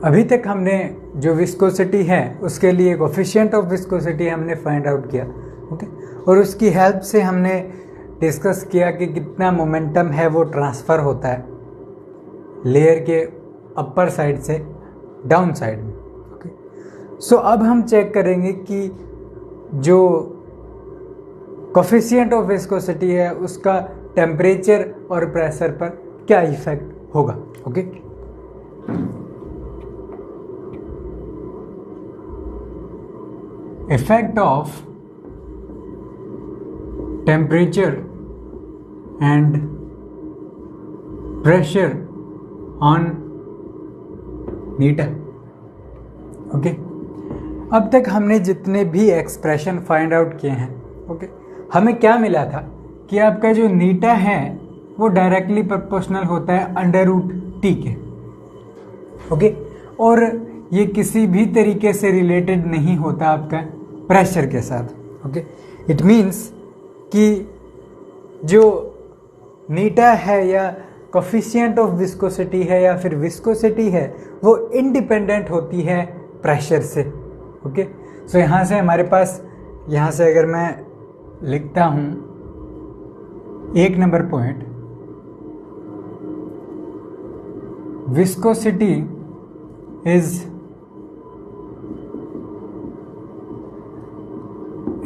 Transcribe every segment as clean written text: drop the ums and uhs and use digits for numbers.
अभी तक हमने जो विस्कोसिटी है उसके लिए कोफिशिएंट ऑफ विस्कोसिटी हमने फाइंड आउट किया, ओके, और उसकी हेल्प से हमने डिस्कस किया कि कितना मोमेंटम है वो ट्रांसफ़र होता है लेयर के अपर साइड से डाउन साइड में, ओके। सो अब हम चेक करेंगे कि जो कोफिशिएंट ऑफ विस्कोसिटी है उसका टेम्परेचर और प्रेशर पर क्या इफेक्ट होगा, okay. Effect of temperature and pressure on meter, okay. अब तक हमने जितने भी एक्सप्रेशन फाइंड आउट किए हैं, ओके, हमें क्या मिला था कि आपका जो नीटा है वो डायरेक्टली प्रोपोर्शनल होता है √T के, ओके, और ये किसी भी तरीके से रिलेटेड नहीं होता आपका प्रेशर के साथ, ओके। इट मीन्स कि जो नीटा है या कोफिशिएंट ऑफ विस्कोसिटी है या फिर विस्कोसिटी है वो इंडिपेंडेंट होती है प्रेशर से, ओके। सो यहाँ से हमारे पास, यहाँ से अगर मैं लिखता हूँ 1 number point, viscosity is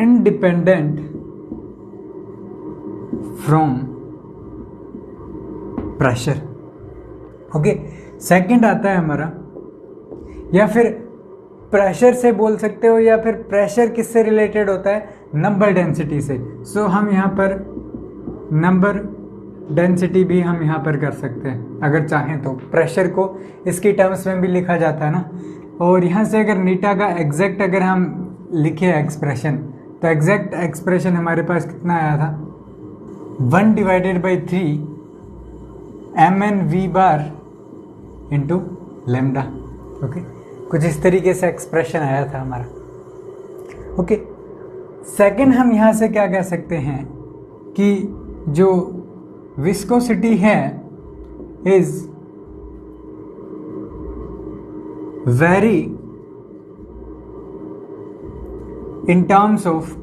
independent from pressure, okay. Second आता है हमारा, या फिर प्रेशर से बोल सकते हो, या फिर प्रेशर किससे रिलेटेड होता है, नंबर डेंसिटी से। सो हम यहाँ पर नंबर डेंसिटी भी हम यहाँ पर कर सकते हैं अगर चाहें तो, प्रेशर को इसकी टर्म्स में भी लिखा जाता है ना। और यहाँ से अगर नीटा का एग्जैक्ट अगर हम लिखे एक्सप्रेशन, तो एग्जैक्ट एक्सप्रेशन हमारे पास कितना आया था, 1/3 mn v bar into lambda, okay. कुछ इस तरीके से एक्सप्रेशन आया था हमारा, ओके। सेकंड हम यहाँ से क्या कह सकते हैं कि जो विस्कोसिटी है is very in terms of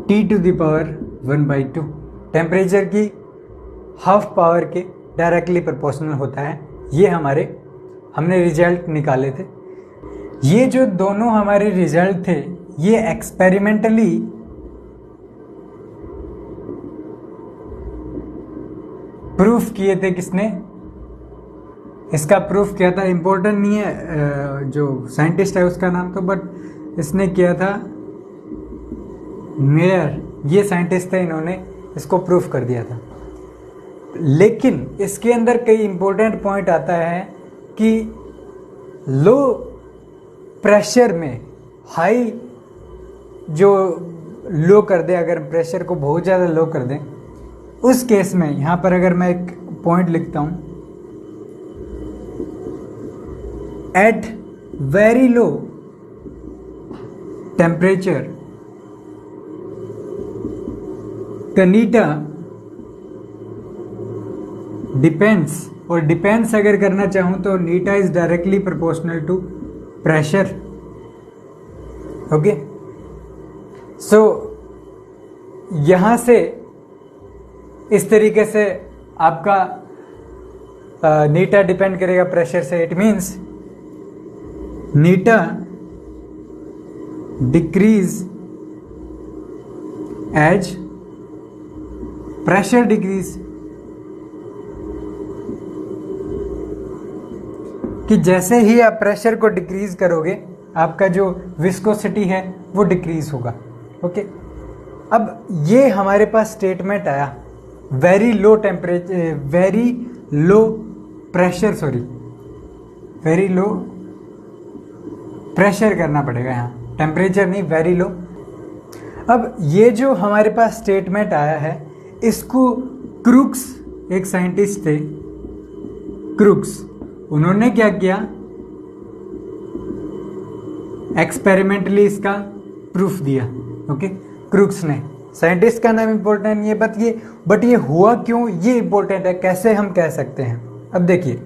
T⁻⁴ temperature की हाफ पावर के डायरेक्टली प्रोपोर्शनल होता है। ये हमने रिजल्ट निकाले थे। ये जो दोनों हमारे रिजल्ट थे ये एक्सपेरिमेंटली प्रूफ किए थे। किसने इसका प्रूफ किया था, इम्पोर्टेंट नहीं है जो साइंटिस्ट है उसका नाम तो, बट इसने किया था मेयर, ये साइंटिस्ट थे, इन्होंने इसको प्रूफ कर दिया था। लेकिन इसके अंदर कई इंपॉर्टेंट पॉइंट आता है कि लो प्रेशर में हाई जो लो कर दे, अगर प्रेशर को बहुत ज़्यादा लो कर दें, उस केस में यहाँ पर अगर मैं एक पॉइंट लिखता हूँ, एट वेरी लो टेम्परेचर कनीटा डिपेंड्स, और डिपेंड्स अगर करना चाहूं तो theta is directly proportional to pressure, okay. So यहां से इस तरीके से आपका नीटा डिपेंड करेगा प्रेशर से। It means theta decrease as pressure decrease, कि जैसे ही आप प्रेशर को डिक्रीज करोगे आपका जो विस्कोसिटी है वो डिक्रीज होगा, ओके। अब ये हमारे पास स्टेटमेंट आया very low temperature, very low pressure, very low pressure करना पड़ेगा यहाँ, टेम्परेचर नहीं, वेरी लो। अब ये जो हमारे पास स्टेटमेंट आया है इसको क्रूक्स, एक साइंटिस्ट थे क्रूक्स, उन्होंने क्या किया, एक्सपेरिमेंटली इसका प्रूफ दिया, ओके। क्रूक्स ने, साइंटिस्ट का नाम इंपॉर्टेंट नहीं है, बट ये हुआ क्यों ये इंपॉर्टेंट है, कैसे हम कह सकते हैं। अब देखिए,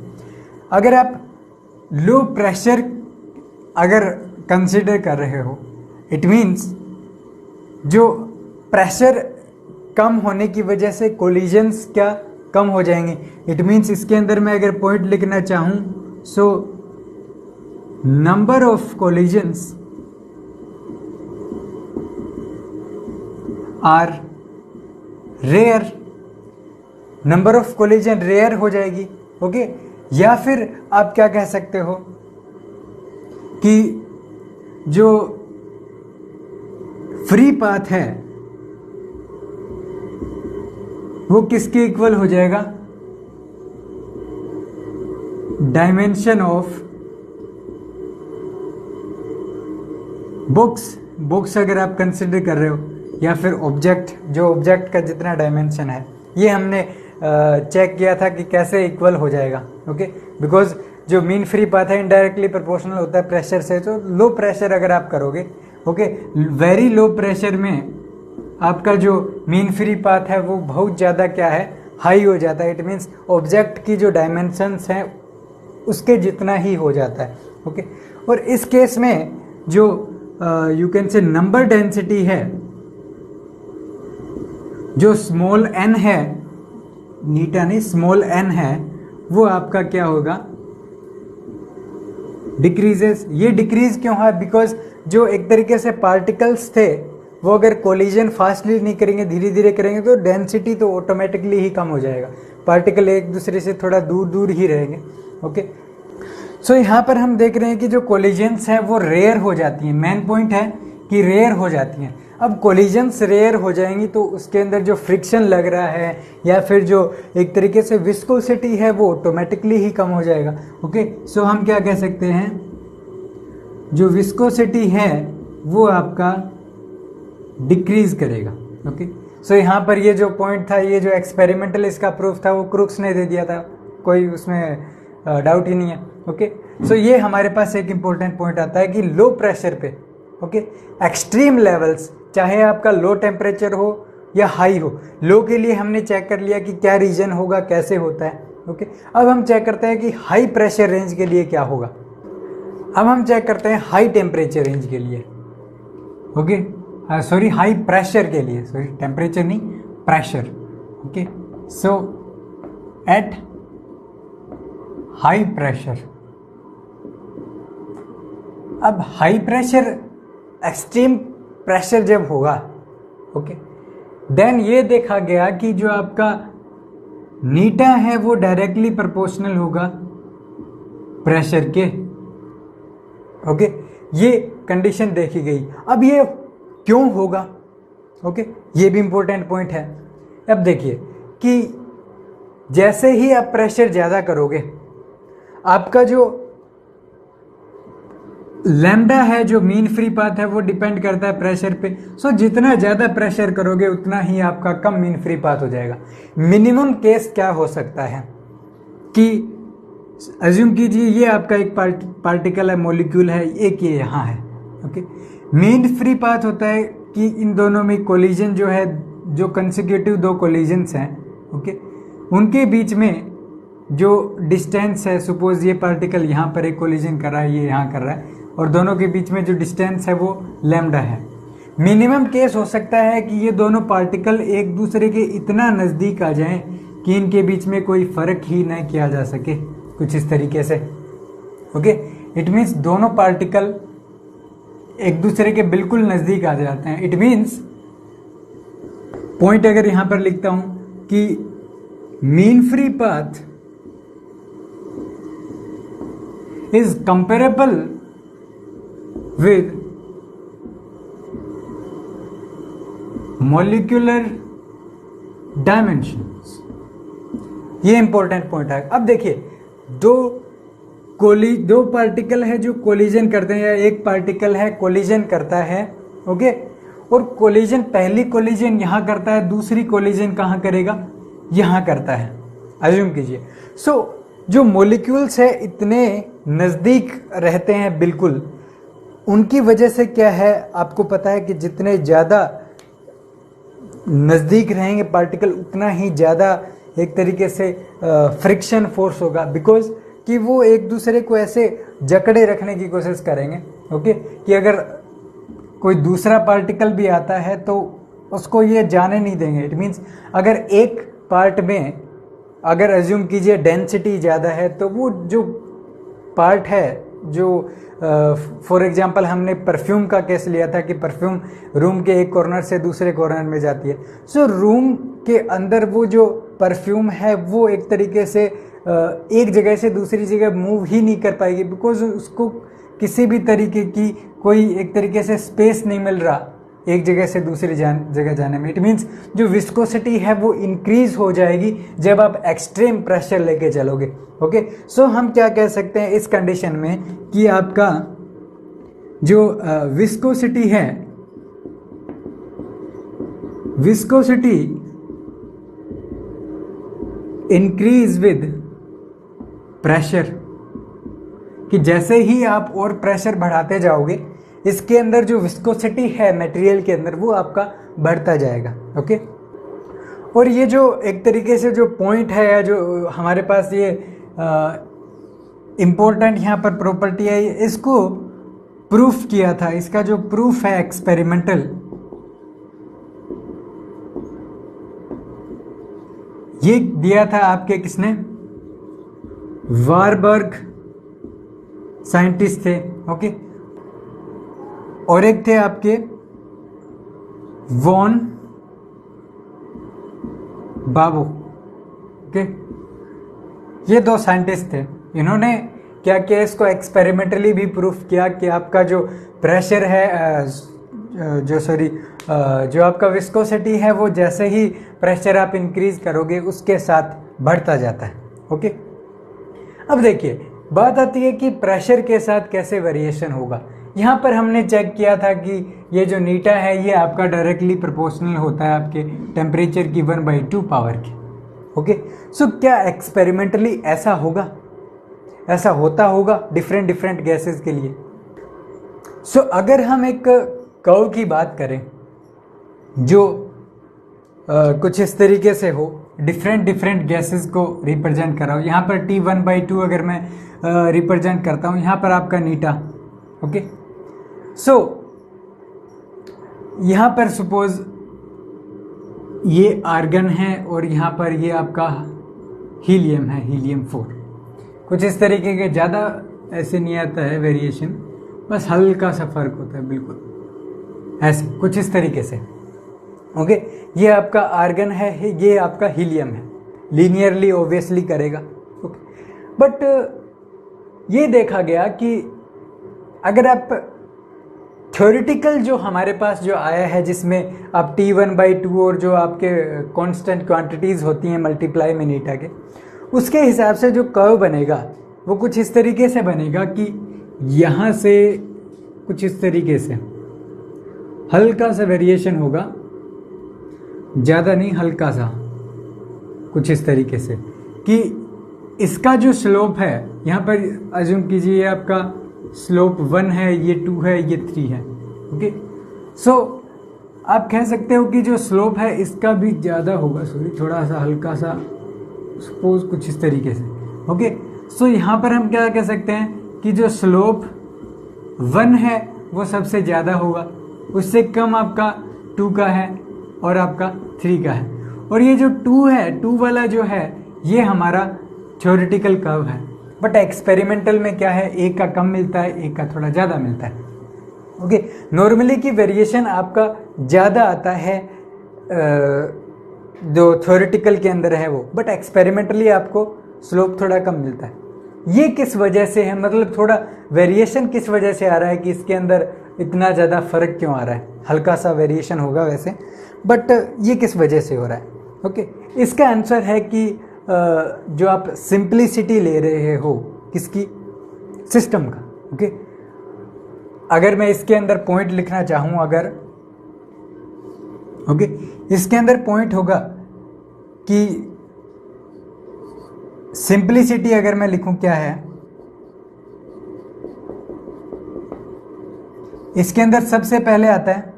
अगर आप लो प्रेशर अगर कंसिडर कर रहे हो, इट मीन्स जो प्रेशर कम होने की वजह से कोलिजन्स क्या कम हो जाएंगे। इट मीन्स इसके अंदर मैं अगर पॉइंट लिखना चाहूं, so number of collisions are rare, number of collision rare हो जाएगी। ओके, या फिर आप क्या कह सकते हो कि जो फ्री पाथ है वो किसके इक्वल हो जाएगा, डायमेंशन ऑफ बुक्स अगर आप कंसिडर कर रहे हो, या फिर ऑब्जेक्ट, जो ऑब्जेक्ट का जितना डायमेंशन है, ये हमने चेक किया था कि कैसे इक्वल हो जाएगा। ओके, बिकॉज जो मीन फ्री पाथ है इनडायरेक्टली प्रोपोर्शनल होता है प्रेशर से, तो लो प्रेशर अगर आप करोगे, ओके, वेरी लो प्रेशर में आपका जो मीन फ्री पाथ है वो बहुत ज़्यादा क्या है, हाई हो जाता है। इट मीन्स ऑब्जेक्ट की जो डायमेंशंस हैं उसके जितना ही हो जाता है। ओके, और इस केस में जो you can say number density है, जो स्मॉल n है, नीटा नहीं स्मॉल n है, वो आपका क्या होगा, डिक्रीजेस। ये डिक्रीज क्यों है, बिकॉज जो एक तरीके से पार्टिकल्स थे वो अगर कोलिजन फास्टली नहीं करेंगे, धीरे धीरे करेंगे, तो डेंसिटी तो ऑटोमेटिकली ही कम हो जाएगा, पार्टिकल एक दूसरे से थोड़ा दूर दूर ही रहेंगे। ओके, सो यहाँ पर हम देख रहे हैं कि जो कोलिजन्स हैं वो रेयर हो जाती हैं। मेन पॉइंट है कि रेयर हो जाती हैं। अब कोलिजन्स रेयर हो जाएंगी तो उसके अंदर जो फ्रिक्शन लग रहा है या फिर जो एक तरीके से विस्कोसिटी है वो ऑटोमेटिकली ही कम हो जाएगा। ओके, सो हम क्या कह सकते हैं, जो विस्कोसिटी है वो आपका डिक्रीज करेगा। ओके, सो यहाँ पर ये जो पॉइंट था, ये जो एक्सपेरिमेंटल इसका प्रूफ था वो क्रुक्स ने दे दिया था, कोई उसमें डाउट ही नहीं है। ओके, सो ये हमारे पास एक इंपॉर्टेंट पॉइंट आता है कि लो प्रेशर पे, ओके, एक्सट्रीम लेवल्स, चाहे आपका लो टेम्परेचर हो या हाई हो, लो के लिए हमने चेक कर लिया कि क्या रीजन होगा, कैसे होता है। ओके, अब हम चेक करते हैं कि हाई प्रेशर रेंज के लिए क्या होगा। अब हम चेक करते हैं हाई टेम्परेचर रेंज के लिए। ओके, सॉरी हाई प्रेशर के लिए, सॉरी टेम्परेचर नहीं, pressure. Okay, so at high pressure, अब हाई प्रेशर एक्सट्रीम प्रेशर जब होगा, ओके, देन ये देखा गया कि जो आपका नीटा है वो डायरेक्टली प्रोपोर्शनल होगा प्रेशर के। ओके, ये कंडीशन देखी गई। अब ये क्यों होगा, ओके, ये भी इंपॉर्टेंट पॉइंट है। अब देखिए कि जैसे ही आप प्रेशर ज़्यादा करोगे, आपका जो लैम्डा है, जो मीन फ्री पाथ है, वो डिपेंड करता है प्रेशर पे। सो जितना ज़्यादा प्रेशर करोगे उतना ही आपका कम मीन फ्री पाथ हो जाएगा। मिनिमम केस क्या हो सकता है कि अज्यूम कीजिए ये आपका एक पार्टिकल है, मॉलिक्यूल है, एक ये यहाँ है। ओके, मीन फ्री पाथ होता है कि इन दोनों में कोलिजन जो है, जो कंसेक्यूटिव दो कोलिजन्स हैं, ओके, उनके बीच में जो डिस्टेंस है, सपोज ये पार्टिकल यहाँ पर एक कोलिजन कर रहा है, ये यहाँ कर रहा है, और दोनों के बीच में जो डिस्टेंस है वो लैम्डा है। मिनिमम केस हो सकता है कि ये दोनों पार्टिकल एक दूसरे के इतना नज़दीक आ जाएं कि इनके बीच में कोई फ़र्क ही नहीं किया जा सके, कुछ इस तरीके से। ओके, इट मीन्स दोनों पार्टिकल एक दूसरे के बिल्कुल नज़दीक आ जाते हैं। इट मीन्स पॉइंट अगर यहाँ पर लिखता हूँ कि mean free path is comparable with molecular dimensions। ये इंपॉर्टेंट पॉइंट है। अब देखिए दो पार्टिकल है जो कोलिजन करते हैं, या एक पार्टिकल है कोलिजन करता है, ओके, और कोलिजन, पहली कोलिजन यहाँ करता है, दूसरी कोलिजन कहाँ करेगा, यहाँ करता है, अज्यूम कीजिए। सो जो मॉलिक्यूल्स है इतने नज़दीक रहते हैं बिल्कुल, उनकी वजह से क्या है, आपको पता है कि जितने ज़्यादा नज़दीक रहेंगे पार्टिकल उतना ही ज़्यादा एक तरीके से फ्रिक्शन फोर्स होगा, बिकॉज कि वो एक दूसरे को ऐसे जकड़े रखने की कोशिश करेंगे, ओके, कि अगर कोई दूसरा पार्टिकल भी आता है तो उसको ये जाने नहीं देंगे। इट मीन्स अगर एक पार्ट में अगर अज्यूम कीजिए डेंसिटी ज़्यादा है तो वो जो पार्ट है, जो फॉर एग्जांपल हमने परफ्यूम का केस लिया था कि परफ्यूम रूम के एक कॉर्नर से दूसरे कॉर्नर में जाती है। सो रूम के अंदर वो जो परफ्यूम है वो एक तरीके से एक जगह से दूसरी जगह मूव ही नहीं कर पाएगी, बिकॉज उसको किसी भी तरीके की कोई एक तरीके से स्पेस नहीं मिल रहा एक जगह से दूसरी जगह जाने में। इट मीन्स जो विस्कोसिटी है वो इंक्रीज हो जाएगी जब आप एक्सट्रीम प्रेशर लेके चलोगे, ओके। सो हम क्या कह सकते हैं इस कंडीशन में कि आपका जो विस्कोसिटी है, विस्कोसिटी इंक्रीज विद प्रेशर, कि जैसे ही आप और प्रेशर बढ़ाते जाओगे इसके अंदर जो विस्कोसिटी है मटेरियल के अंदर वो आपका बढ़ता जाएगा, ओके। और ये जो एक तरीके से जो पॉइंट है या जो हमारे पास ये इम्पोर्टेंट यहाँ पर प्रॉपर्टी है, इसको प्रूफ किया था। इसका जो प्रूफ है एक्सपेरिमेंटल, ये दिया था आपके किसने, वारबर्ग साइंटिस्ट थे, ओके। और एक थे आपके वॉन बाबो, ओके। ये दो साइंटिस्ट थे, इन्होंने क्या किया, इसको एक्सपेरिमेंटली भी प्रूफ किया कि आपका जो प्रेशर है जो आपका विस्कोसिटी है वो जैसे ही प्रेशर आप इंक्रीज करोगे उसके साथ बढ़ता जाता है, ओके। अब देखिए बात आती है कि प्रेशर के साथ कैसे वेरिएशन होगा। यहाँ पर हमने चेक किया था कि ये जो नीटा है ये आपका डायरेक्टली प्रोपोर्शनल होता है आपके टेम्परेचर की 1/2 पावर की, ओके। सो क्या एक्सपेरिमेंटली ऐसा होगा, ऐसा होता होगा डिफरेंट गैसेस के लिए। सो अगर हम एक कर्व की बात करें जो कुछ इस तरीके से हो, डिफरेंट गैसेस को रिप्रेजेंट कर रहा हूँ, यहाँ पर T1/2 अगर मैं रिप्रेजेंट करता हूँ, यहाँ पर आपका नीटा, ओके। सो यहाँ पर सपोज ये आर्गन है और यहाँ पर ये आपका हीलियम है, हीलियम-4। कुछ इस तरीके के, ज़्यादा ऐसे नहीं आता है वेरिएशन, बस हल्का सा फर्क होता है, बिल्कुल ऐसे कुछ इस तरीके से, ओके। ये आपका आर्गन है, ये आपका हीलियम है, लीनियरली ऑब्वियसली करेगा, ओके। बट ये देखा गया कि अगर आप थ्योरेटिकल जो हमारे पास जो आया है जिसमें आप T1/2 और जो आपके कांस्टेंट क्वांटिटीज़ होती हैं मल्टीप्लाई में नीटा के, उसके हिसाब से जो कर्व बनेगा वो कुछ इस तरीके से बनेगा कि यहाँ से कुछ इस तरीके से हल्का सा वेरिएशन होगा, ज़्यादा नहीं, हल्का सा कुछ इस तरीके से, कि इसका जो स्लोप है यहाँ पर अज्यूम कीजिए आपका स्लोप 1 है, ये 2 है, ये 3 है, ओके। सो आप कह सकते हो कि जो स्लोप है इसका भी ज़्यादा होगा, सॉरी थोड़ा सा हल्का सा, सपोज कुछ इस तरीके से, ओके। सो यहाँ पर हम क्या कह सकते हैं कि जो स्लोप 1 है वो सबसे ज़्यादा होगा, उससे कम आपका 2 का है और आपका 3 का है, और ये जो 2 है, 2 वाला जो है ये हमारा थ्योरेटिकल कर्व है। बट एक्सपेरिमेंटल में क्या है, एक का कम मिलता है, एक का थोड़ा ज़्यादा मिलता है, ओके। नॉर्मली की वेरिएशन आपका ज़्यादा आता है जो थ्योरेटिकल के अंदर है वो, बट एक्सपेरिमेंटली आपको स्लोप थोड़ा कम मिलता है। ये किस वजह से है, मतलब थोड़ा वेरिएशन किस वजह से आ रहा है कि इसके अंदर इतना ज़्यादा फर्क क्यों आ रहा है। हल्का सा वेरिएशन होगा वैसे, बट ये किस वजह से हो रहा है, ओके। इसका आंसर है कि जो आप सिंप्लिसिटी ले रहे हो किसकी, सिस्टम का, ओके। अगर मैं इसके अंदर पॉइंट लिखना चाहूँ, अगर ओके, इसके अंदर पॉइंट होगा कि सिंप्लिसिटी अगर मैं लिखूं क्या है, इसके अंदर सबसे पहले आता है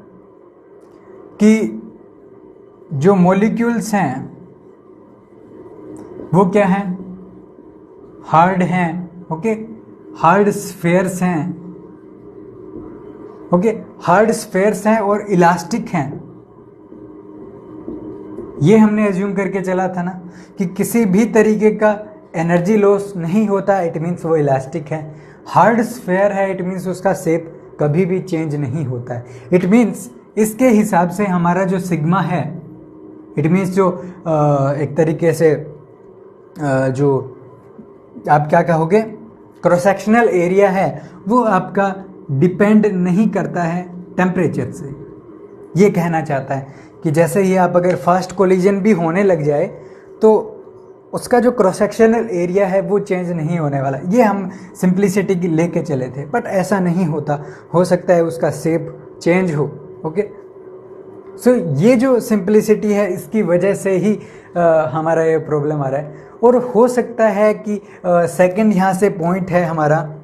कि जो मॉलिक्यूल्स हैं वो क्या है, हार्ड हैं, ओके, हार्ड स्फेयर्स हैं, ओके, हार्ड स्फेयर्स हैं और इलास्टिक हैं। ये हमने एज्यूम करके चला था ना कि किसी भी तरीके का एनर्जी लॉस नहीं होता, इट मीन्स वो इलास्टिक है। हार्ड स्फेयर है, इट मीन्स उसका शेप कभी भी चेंज नहीं होता है। इट मीन्स इसके हिसाब से हमारा जो सिग्मा है, इट मीन्स जो एक तरीके से जो आप क्या कहोगे क्रॉस सेक्शनल एरिया है, वो आपका डिपेंड नहीं करता है टेम्परेचर से। ये कहना चाहता है कि जैसे ही आप अगर फास्ट कोलिजन भी होने लग जाए तो उसका जो क्रॉस सेक्शनल एरिया है वो चेंज नहीं होने वाला। ये हम सिंप्लिसिटी की लेके चले थे, बट ऐसा नहीं होता। हो सकता है उसका शेप चेंज हो, ओके। सो ये जो सिंप्लिसिटी है इसकी वजह से ही हमारा ये प्रॉब्लम आ रहा है। और हो सकता है कि सेकंड यहाँ से पॉइंट है हमारा,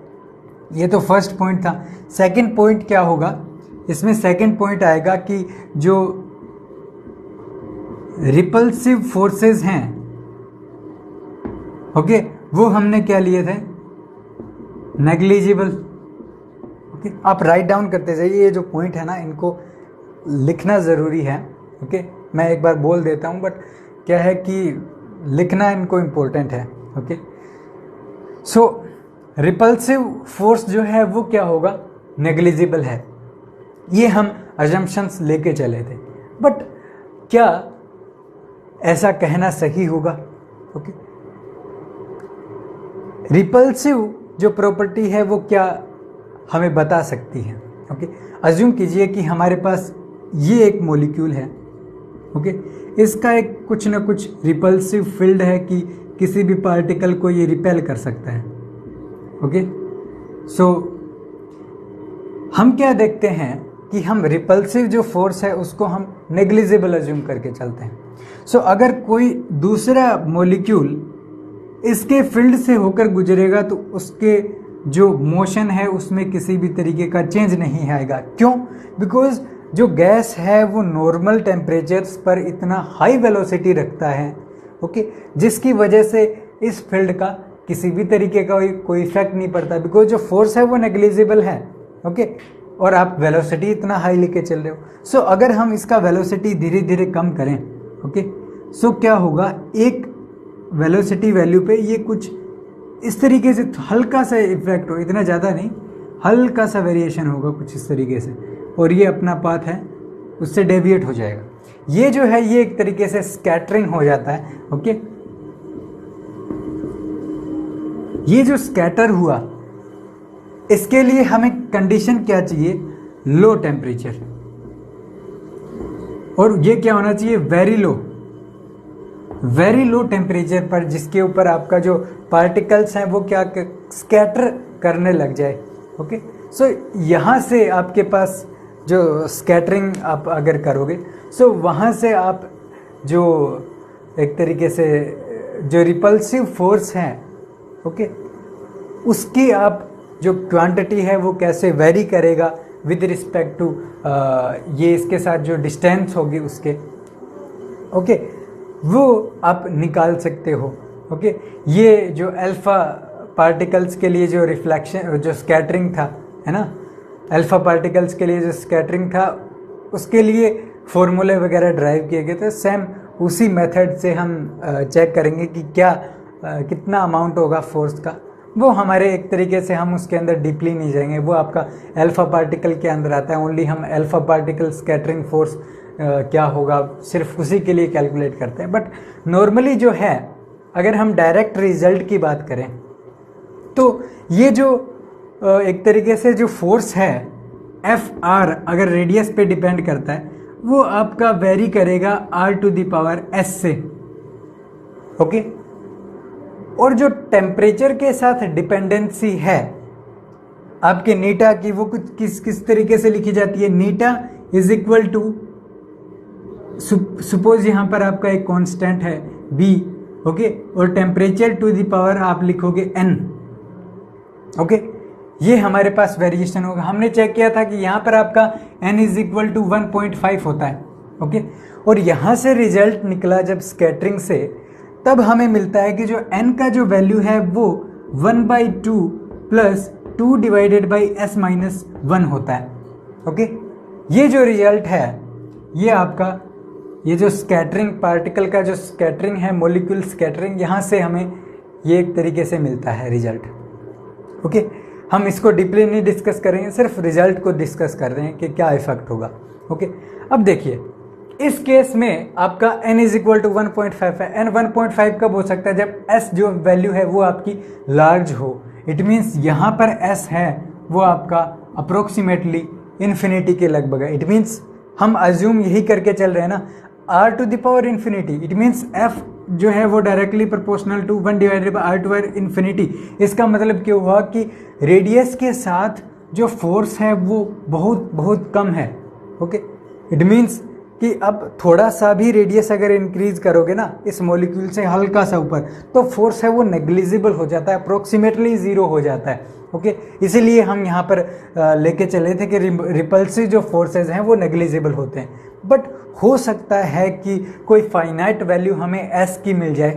ये तो फर्स्ट पॉइंट था। सेकंड पॉइंट क्या होगा इसमें? सेकंड पॉइंट आएगा कि जो रिपल्सिव फोर्सेस हैं, ओके, वो हमने क्या लिए थे? नेग्लिजिबल। ओके, आप राइट डाउन करते जाइए। ये जो पॉइंट है ना, इनको लिखना ज़रूरी है, ओके। मैं एक बार बोल देता हूँ, बट क्या है कि लिखना इनको इम्पोर्टेंट है, ओके। सो रिपल्सिव फोर्स जो है वो क्या होगा? नेग्लिजिबल है। ये हम अजम्पशंस लेके चले थे, बट क्या ऐसा कहना सही होगा? ओके, रिपल्सिव जो प्रॉपर्टी है वो क्या हमें बता सकती है? ओके, अज्यूम कीजिए कि हमारे पास ये एक मॉलिक्यूल है, ओके, इसका एक कुछ ना कुछ रिपल्सिव फील्ड है कि किसी भी पार्टिकल को ये रिपेल कर सकता है, ओके। सो हम क्या देखते हैं कि हम रिपल्सिव जो फोर्स है उसको हम नेग्लिजिबल अज्यूम करके चलते हैं। सो अगर कोई दूसरा मॉलिक्यूल इसके फील्ड से होकर गुजरेगा तो उसके जो मोशन है उसमें किसी भी तरीके का चेंज नहीं आएगा। क्यों? बिकॉज जो गैस है वो नॉर्मल टेम्परेचर्स पर इतना हाई वेलोसिटी रखता है, ओके, जिसकी वजह से इस फील्ड का किसी भी तरीके का कोई इफेक्ट नहीं पड़ता, बिकॉज जो फोर्स है वो नेग्लिजिबल है, ओके। और आप वेलोसिटी इतना हाई लेके चल रहे हो। सो अगर हम इसका वेलोसिटी धीरे धीरे कम करें, ओके, सो क्या होगा? एक वेलोसिटी वैल्यू पे ये कुछ इस तरीके से हल्का सा इफेक्ट हो, इतना ज़्यादा नहीं, हल्का सा वेरिएशन होगा कुछ इस तरीके से, और ये अपना पाथ है उससे डेविएट हो जाएगा। ये जो है ये एक तरीके से स्कैटरिंग हो जाता है, ओके। ये जो स्कैटर हुआ इसके लिए हमें कंडीशन क्या चाहिए? Low temperature. और ये क्या होना चाहिए? वेरी लो टेम्परेचर पर, जिसके ऊपर आपका जो पार्टिकल्स हैं वो क्या स्कैटर करने लग जाए, ओके। सो यहाँ से आपके पास जो स्कैटरिंग आप अगर करोगे, सो वहाँ से आप जो एक तरीके से जो रिपल्सिव फोर्स है, ओके, उसकी आप जो क्वांटिटी है वो कैसे वेरी करेगा विद रिस्पेक्ट टू ये इसके साथ जो डिस्टेंस होगी उसके, ओके, वो आप निकाल सकते हो, ओके। ये जो अल्फा पार्टिकल्स के लिए जो रिफ्लेक्शन जो स्कैटरिंग था, है ना, अल्फा पार्टिकल्स के लिए जो स्कैटरिंग था उसके लिए फॉर्मूले वगैरह ड्राइव किए गए थे। सेम उसी मेथड से हम चेक करेंगे कि क्या कितना अमाउंट होगा फोर्स का। वो हमारे एक तरीके से हम उसके अंदर डीपली नहीं जाएंगे, वो आपका अल्फा पार्टिकल के अंदर आता है। ओनली हम अल्फा पार्टिकल स्कैटरिंग फोर्स क्या होगा सिर्फ उसी के लिए कैलकुलेट करते हैं। बट नॉर्मली जो है, अगर हम डायरेक्ट रिजल्ट की बात करें तो ये जो एक तरीके से जो फोर्स है एफ आर, अगर रेडियस पे डिपेंड करता है, वो आपका वेरी करेगा R to the power S से, ओके। और जो टेम्परेचर के साथ डिपेंडेंसी है आपके नीटा की, वो कुछ किस तरीके से लिखी जाती है? नीटा इज इक्वल टू, सपोज यहाँ पर आपका एक कांस्टेंट है बी, ओके, और टेम्परेचर टू द पावर आप लिखोगे एन, ओके। ये हमारे पास वेरिएशन होगा। हमने चेक किया था कि यहाँ पर आपका n इज इक्वल टू 1.5 होता है, ओके। और यहाँ से रिजल्ट निकला जब स्कैटरिंग से, तब हमें मिलता है कि जो n का जो वैल्यू है वो 1/2 plus 2 divided by s minus 1 होता है। ओके, ये जो रिजल्ट है ये आपका, ये जो स्कैटरिंग पार्टिकल का जो स्कैटरिंग है, मॉलिक्यूल स्कैटरिंग, यहाँ से हमें ये एक तरीके से मिलता है रिजल्ट। ओके, हम इसको डीपली नहीं डिस्कस करेंगे, सिर्फ रिजल्ट को डिस्कस कर रहे हैं कि क्या इफेक्ट होगा। ओके, अब देखिए इस केस में आपका n इज इक्वल टू 1.5 है। n 1.5 कब हो सकता है? जब s जो वैल्यू है वो आपकी लार्ज हो। इट मीन्स यहाँ पर s है वो आपका अप्रोक्सीमेटली इन्फिनिटी के लगभग है। इट मीन्स हम अज्यूम यही करके चल रहे हैं ना, r to the power infinity. It means f जो है वो directly proportional to 1 divided by r to power infinity. इसका मतलब क्या हुआ कि रेडियस के साथ जो फोर्स है वो बहुत बहुत कम है। ओके, इट मीन्स कि अब थोड़ा सा भी रेडियस अगर इंक्रीज करोगे ना इस मॉलिक्यूल से हल्का सा ऊपर, तो फोर्स है वो नेग्लिजिबल हो जाता है, अप्रोक्सीमेटली जीरो हो जाता है। ओके, इसीलिए हम यहाँ पर लेके चले थे कि रिपल्सिव जो फोर्सेस हैं वो नेग्लिजिबल होते हैं। बट हो सकता है कि कोई फाइनाइट वैल्यू हमें s की मिल जाए।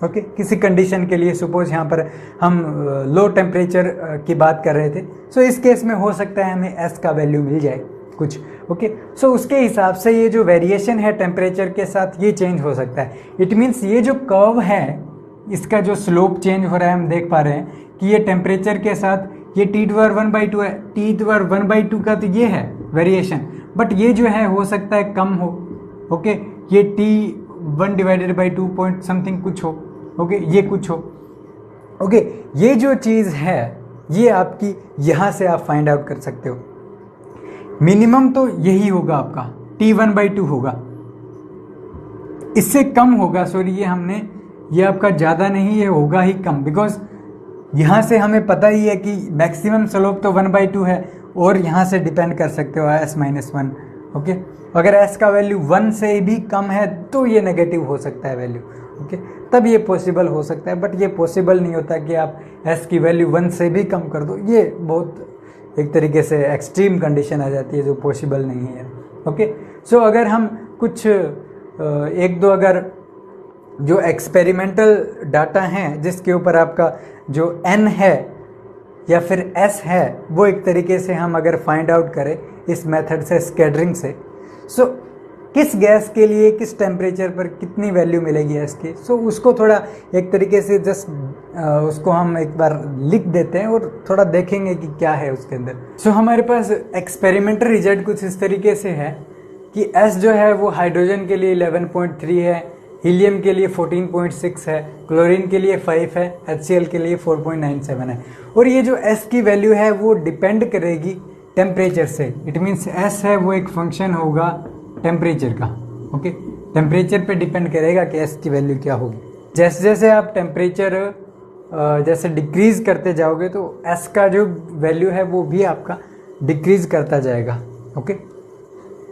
ओके, किसी कंडीशन के लिए, सपोज यहाँ पर हम लो टेम्परेचर की बात कर रहे थे, सो इस केस में हो सकता है हमें s का वैल्यू मिल जाए कुछ। ओके, सो उसके हिसाब से ये जो वेरिएशन है टेम्परेचर के साथ ये चेंज हो सकता है। इट मीन्स ये जो कर्व है इसका जो स्लोप चेंज हो रहा है, हम देख पा रहे हैं कि ये टेम्परेचर के साथ ये T⁻1/2 है। T⁻1/2 का तो ये है वेरिएशन, बट ये जो है हो सकता है कम हो। ओके, ये T1 divided by 2 point something कुछ हो। ओके, ये कुछ हो। ओके, ये जो चीज़ है ये आपकी यहाँ से आप फाइंड आउट कर सकते हो। मिनिमम तो यही होगा आपका, T1/2 होगा। इससे कम होगा, सॉरी ये आपका ज़्यादा नहीं, ये होगा ही कम, बिकॉज यहाँ से हमें पता ही है कि मैक्सिमम स्लोप तो 1/2 है, और यहाँ से डिपेंड कर सकते हो s-1। ओके, अगर s का वैल्यू 1 से भी कम है तो ये नेगेटिव हो सकता है वैल्यू। ओके, तब ये पॉसिबल हो सकता है, बट ये पॉसिबल नहीं होता कि आप s की वैल्यू 1 से भी कम कर दो। ये बहुत एक तरीके से एक्सट्रीम कंडीशन आ जाती है जो पॉसिबल नहीं है। ओके, सो अगर हम कुछ एक दो अगर जो एक्सपेरिमेंटल डाटा हैं जिसके ऊपर आपका जो n है या फिर s है वो एक तरीके से हम अगर फाइंड आउट करें इस मेथड से, स्कैटरिंग से, सो किस गैस के लिए किस टेम्परेचर पर कितनी वैल्यू मिलेगी s की, सो उसको थोड़ा एक तरीके से जस्ट उसको हम एक बार लिख देते हैं और थोड़ा देखेंगे कि क्या है उसके अंदर। सो हमारे पास एक्सपेरिमेंटल रिजल्ट कुछ इस तरीके से है कि s जो है वो हाइड्रोजन के लिए 11.3 है, हीलियम के लिए 14.6 है, क्लोरीन के लिए 5 है, HCl के लिए 4.97 है। और ये जो s की वैल्यू है वो डिपेंड करेगी टेम्परेचर से। इट मीन्स s है वो एक फंक्शन होगा टेम्परेचर का। ओके, टेम्परेचर पे डिपेंड करेगा कि s की वैल्यू क्या होगी। जैसे जैसे आप टेम्परेचर जैसे डिक्रीज करते जाओगे तो s का जो वैल्यू है वो भी आपका डिक्रीज करता जाएगा। ओके,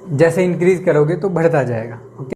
जैसे इंक्रीज करोगे तो बढ़ता जाएगा। ओके।